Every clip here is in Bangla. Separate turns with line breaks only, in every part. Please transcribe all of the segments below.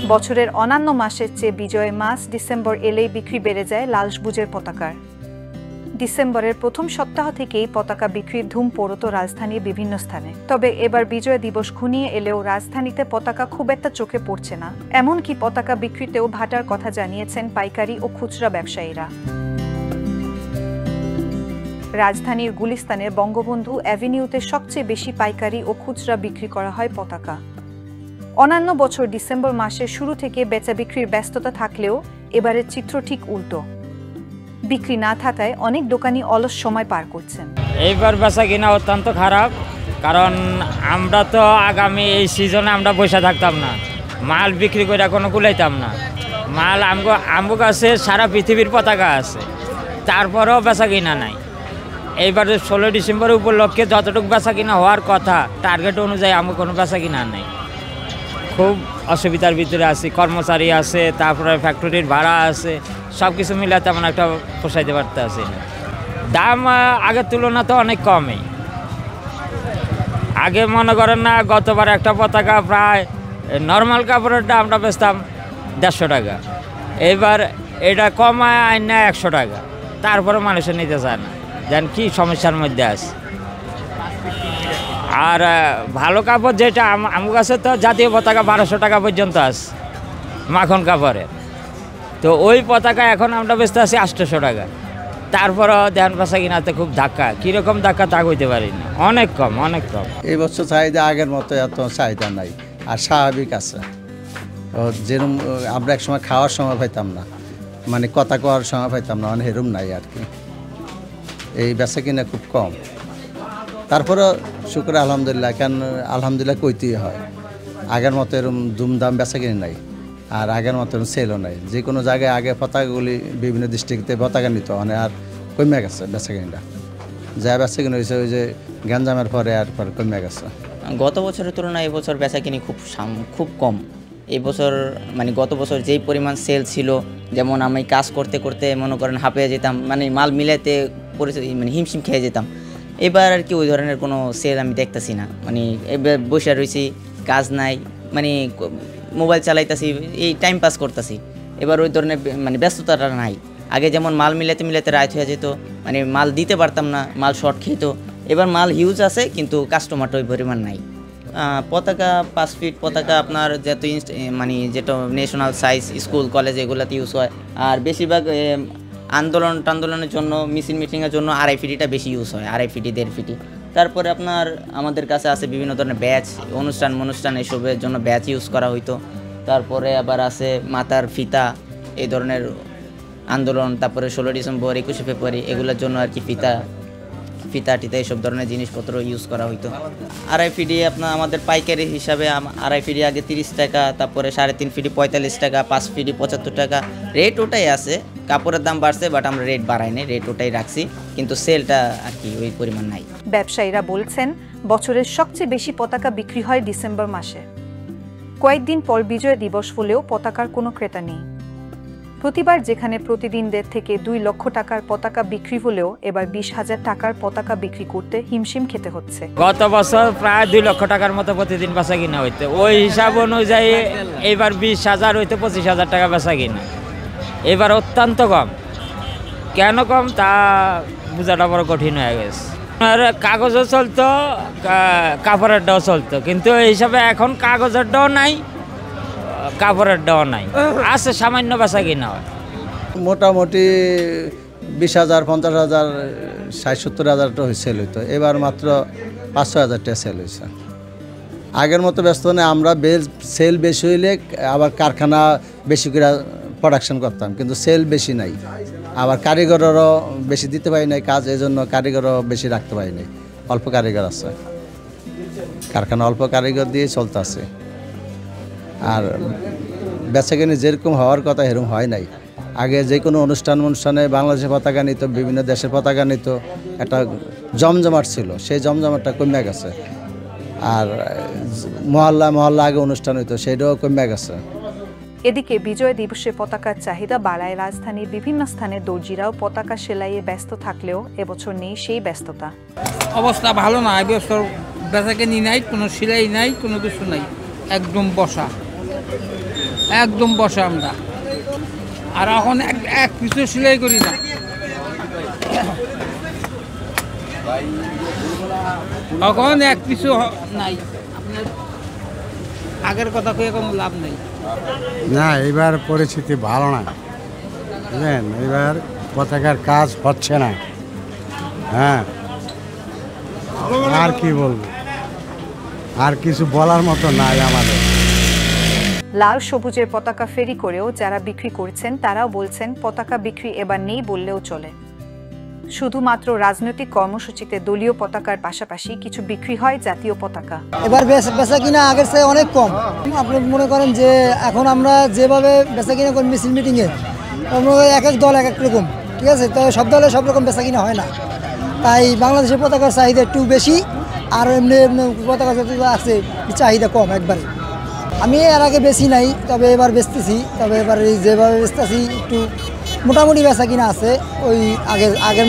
বছরের অন্যান্য মাসের চেয়ে বিজয় মাস ডিসেম্বর এলেই বিক্রি বেড়ে যায় লাল সবুজের পতাকার। ডিসেম্বরের প্রথম সপ্তাহ থেকেই পতাকা বিক্রির ধুম পড়ত রাজধানীর বিভিন্ন স্থানে। তবে এবার বিজয় দিবস ঘনিয়ে এলেও রাজধানীতে পতাকা খুব একটা চোখে পড়ছে না। এমনকি পতাকা বিক্রিতেও ভাটার কথা জানিয়েছেন পাইকারি ও খুচরা ব্যবসায়ীরা। রাজধানীর গুলিস্তানের বঙ্গবন্ধু অ্যাভিনিউতে সবচেয়ে বেশি পাইকারি ও খুচরা বিক্রি করা হয় পতাকা। অন্যান্য বছর ডিসেম্বর মাসের শুরু থেকে বেচা বিক্রির ব্যস্ততা থাকলেও এবারের চিত্র ঠিক উল্টো। বিক্রি না থাকায় অনেক দোকানি অলস সময় পার করছেন।
এইবার বেচা কিনা অত্যন্ত খারাপ, কারণ আমরা তো আগামী এই সিজনে আমরা বসে থাকতাম না, মাল বিক্রি করে কোনো কুলাইতাম না। মাল আমগো কাছে সারা পৃথিবীর পতাকা আছে, তারপরেও বেচা কিনা নাই। এইবারে 16 ডিসেম্বর উপলক্ষে যতটুকু বেচা কিনা হওয়ার কথা টার্গেট অনুযায়ী আমার কোনো বেচা কিনা নাই। খুব অসুবিধার ভিতরে আছি, কর্মচারী আছে, তারপরে ফ্যাক্টরির ভাড়া আছে, সব কিছু মিলে তেমন একটা পোষাইতে পারতে আছি না। দাম আগের তুলনা তো অনেক কমই। আগে মনে করেন না, গতবার একটা পতাকা প্রায় নর্মাল কাপড়েরটা আমরা বেচতাম 150 টাকা, এবার এটা কমায় আইন না 100 টাকা, তারপরে মানুষের নিতে চায় না। যেন কি সমস্যার মধ্যে আছে। আর ভালো কাপড় যেটা আমার কাছে তো জাতীয় পতাকা 1200 টাকা পর্যন্ত আছে মাখন কাপড়ের, তো ওই পতাকা এখন আমরা বেচতে আছি 800 টাকা। তারপরও ধ্যান পাশা কিনাতে খুব ধাক্কা, কীরকম ধাক্কা তা হইতে পারি না, অনেক কম অনেক কম।
এই বছর চাহিদা আগের মতো এত চাহিদা নাই, আর স্বাভাবিক আছে। যেরকম আমরা একসময় খাওয়ার সময় পাইতাম না, মানে কথা কওয়ার সময় পাইতাম না, মানে হেরম নাই আর কি। এই বেচা কিনা খুব কম। তারপরে শুক্র আলহামদুলিল্লাহ, কেন আলহামদুলিল্লাহ কইতেই হয়। আগের মতো এরকম দুমদাম বেচা কিনে নাই, আর আগের মতো সেলও নাই। যে কোনো জায়গায় আগে পতাকাগুলি বিভিন্ন ডিস্ট্রিক্টে পতাকা নিত, মানে আর কমে গেছে বেচা কিনিটা। যা বেচা কিনে হয়েছে ওই যে গ্যাঞ্জামের পরে আর পরে কমে গেছে।
গত বছরের তুলনায় এবছর বেচা কিনি খুব কম। এই বছর মানে গত বছর যেই পরিমাণ সেল ছিল, যেমন আমি কাজ করতে করতে মনে করেন হাঁপিয়ে যেতাম, মানে মাল মিলাতে মানে হিমশিম খেয়ে যেতাম। এবার আর কি ওই ধরনের কোনো সেল আমি দেখতেছি না। মানে এবার বসে রয়েছি, কাজ নাই, মানে মোবাইল চালাইতেছি, এই টাইম পাস করতেছি। এবার ওই ধরনের মানে ব্যস্ততাটা নাই। আগে যেমন মাল মিলাতে মিলাতে রাত হয়ে যেত, মানে মাল দিতে পারতাম না, মাল শর্ট খেত। এবার মাল হিউজ আছে, কিন্তু কাস্টমারটা ওই পরিমাণ নাই। পতাকা 5 ফিট পতাকা আপনার যেহেতু মানে যেটা ন্যাশনাল সাইজ স্কুল কলেজ এগুলোতে ইউজ হয়, আর বেশিরভাগ আন্দোলনের জন্য মিছিল মিটিংয়ের জন্য 2.5 ফিটিটা বেশি ইউজ হয়, 2.5 ফিটি 1.5 ফিটি। তারপরে আপনার আমাদের কাছে আছে বিভিন্ন ধরনের ব্যাচ, অনুষ্ঠান এসবের জন্য ব্যাচ ইউজ করা হইতো। তারপরে আবার আছে মাথার ফিতা, এই ধরনের আন্দোলন, তারপরে 16 ডিসেম্বর 21শে ফেব্রুয়ারি এগুলোর জন্য আর কি ফিতা টিতা এইসব ধরনের জিনিসপত্র ইউজ করা হইতো। 2.5 ফিটি আপনার আমাদের পাইকারি হিসাবে 2.5 ফিটি আগে 30 টাকা, তারপরে 3.5 ফিটি 45 টাকা, 5 ফিটি 75 টাকা। রেট ওটাই আছে, কাপড়ের দাম বাড়ছে, বাট আমরা রেট বাড়াইনি, রেট ওটাই রাখছি, কিন্তু সেলটা আর কি ওই পরিমাণ নাই।
ব্যবসায়ীরা বলছেন বছরের সবচেয়ে বেশি পতাকা বিক্রি হয় ডিসেম্বর মাসে। কয়েকদিন পর বিজয় দিবস হলেও পতাকার কোনো ক্রেতা নেই। প্রতিবার যেখানে প্রতিদিন 1.5 থেকে 2 লক্ষ টাকার পতাকা বিক্রি হলেও এবার 20,000 টাকার পতাকা বিক্রি করতে হিমশিম খেতে হচ্ছে।
গত বছর প্রায় 2 লক্ষ টাকার মতো প্রতিদিন বেচা কিনা হইতে, ওই হিসাব অনুযায়ী এবার 20,000 হইতে 25,000 টাকা বেচা কিনা। এবার অত্যন্ত কম। কেন কম তা বোঝাটা বড় কঠিন হয়ে গেছে। আর কাগজও চলতো, কাপড়েরটাও চলতো, কিন্তু এই হিসাবে এখন কাগজেরটাও নাই, কাপড়েরটাও নাই, আছে সামান্য বেচা কিনা হয়।
মোটামুটি 20,000, 50,000, 60-70,000 টাকা সেল হইতো। এবার মাত্র 5-6,000 টাকা সেল হয়েছে। আগের মতো ব্যস্ত নেই। আমরা সেল বেশি হইলে আবার কারখানা বেশি করে প্রোডাকশন করতাম, কিন্তু সেল বেশি নাই। আবার কারিগরেরও বেশি দিতে পারি নাই কাজ, এই জন্য কারিগরও বেশি রাখতে পারি নাই। অল্প কারিগর আছে, কারখানা অল্প কারিগর দিয়ে চলতে আছে। আর বেচাকেনি যেরকম হওয়ার কথা এরকম হয় নাই। আগে যে কোনো অনুষ্ঠানে বাংলাদেশের পতাকা নিত, বিভিন্ন দেশের পতাকা নিত, একটা জমজমাট ছিল, সেই জমজমাটটা কমে গেছে। আর মহল্লা আগে অনুষ্ঠান হইতো, সেটাও কমে গেছে।
এদিকে বিজয় দিবসে পতাকার চাহিদা বাড়ায় রাজধানীর বিভিন্ন স্থানে দর্জিরাও পতাকা সেলাইয়ে ব্যস্ত থাকলেও এবছর নেই সেই ব্যস্ততা।
অবস্থা ভালো না, এবছর বেচাকেনি নাই, কোনো সেলাই নাই, কোনো কিছু নাই, একদম বসা। একদম বসে আমরা। আর এখন এক পিছু সেলাই করি না। এখন এক পিছু নাই। আপনার আগের কথা কয়ে কোনো লাভ নেই।
না, এবার পরিস্থিতি ভালো না, বুঝলেন? এবার পতাকার কাজ হচ্ছে না। হ্যাঁ, আর কি বলবো, আর কিছু বলার মতো নাই আমাদের।
লাল সবুজের পতাকা ফেরি করেও যারা বিক্রি করছেন তারাও বলছেন পতাকা বিক্রি এবার নেই বললেও চলে। শুধুমাত্র রাজনৈতিক কর্মসূচিতে দলীয় পতাকার পাশাপাশি কিছু বিক্রি হয় জাতীয় পতাকা।
এবার বেচা কিনা আগের চেয়ে অনেক কম। আপনি মনে করেন যে এখন আমরা যেভাবে বেচা কিনা করি মিছিল মিটিংয়ে, এক এক দল এক এক রকম, ঠিক আছে? তো সব দলে সব রকম বেচা কিনা হয় না, তাই বাংলাদেশের পতাকার চাহিদা একটু বেশি, আর এমনি পতাকা যত আছে চাহিদা কম একবারে। আমি এর আগে বেশি নাই, তবে এবার বেচতেছি। তবে এবার যেভাবে বেচতেছি একটু মোটামুটি বেচা কিনা আছে, ওই আগের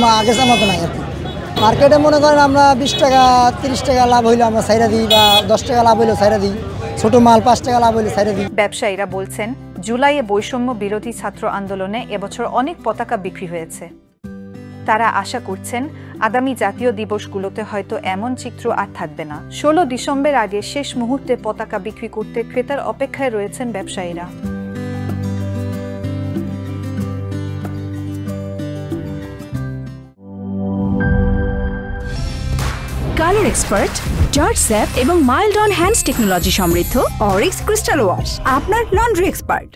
মতো নাই আর কি। মার্কেটে মনে করেন আমরা 20 টাকা 30 টাকা লাভ হইলে আমরা ছাইরা দিই, বা 10 টাকা লাভ হইলে ছাইরা দিই, ছোটো মাল 5 টাকা লাভ হইলে ছাইরা দিই।
ব্যবসায়ীরা বলছেন জুলাইয়ে বৈষম্য বিরোধী ছাত্র আন্দোলনে এবছর অনেক পতাকা বিক্রি হয়েছে। তারা আশা করছেন আগামী জাতীয় দিবসগুলোতে হয়তো এমন চিত্র আর থাকবে না। 16 ডিসেম্বর আগে শেষ মুহূর্তে পতাকা বিক্রি করতে ক্রেতার অপেক্ষায় রয়েছেন ব্যবসায়ীরা।
কালার এক্সপার্ট, জর্জ স্যাপ এবং মাইল্ড অন হ্যান্ডস টেকনোলজি সমৃদ্ধ অরিক্স ক্রিস্টাল ওয়াশ আপনার লন্ড্রি এক্সপার্ট।